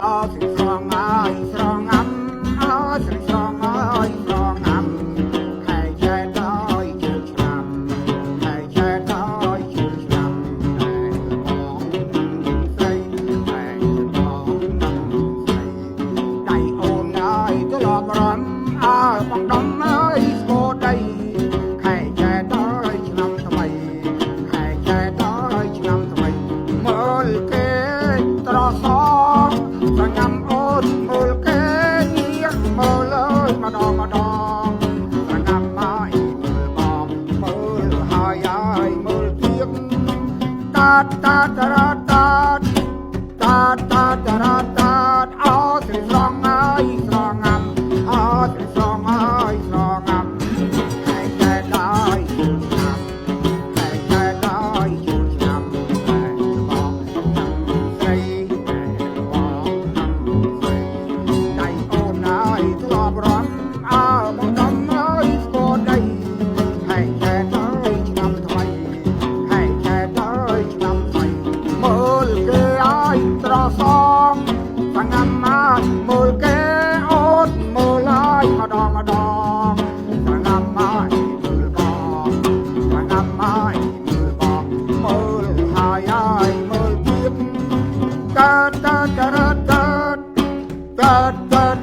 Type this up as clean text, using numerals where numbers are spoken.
ស្រងអើយស្រងអាំអើយស្រងអើយស្រងអាំខែចែកអើយជឿឆ្នាំខែចែកអើយជឿឆ្នាំបងស្រីតែបងស្រីដៃអូនអើយធ្លាប់រំអើបងដំអើយស្គរដីខែចែកអើយឆ្នាំថ្មីខែចែកអើយឆ្នាំថ្មីមើលគេត្រសងសង្ងំអូនមើលគេញៀកមើលអើយម្ដងម្ដងសង្ងំមកមើលបងមើលហើយអើយមើលទៀតតាតតាតរ៉ាតាតតាតតាតរ៉ាតាតអោស្រីស្រងអើយស្រងអាំអោស្រីស្រងអើយស្រងអាំហើយតែដល់ជូនឆ្នាំហើយតែដល់ជូនឆ្នាំតែបងស្រីតែបងស្រីដៃអូនអើយធ្លាប់រំអើបងដំអើយស្គរដីហើយតែដល់ឆ្នាំថ្មីហើយតែដល់ឆ្នាំថ្មីមើលគេអើយត្រសងសង្ងំមកមើលគេអូនមើលអើយម្ដងម្ដងសង្ងំមកមើលបងសង្ងំមកមើលបងមើលហើយអើយមើលទៀតកើតកើតកើតកើតកើត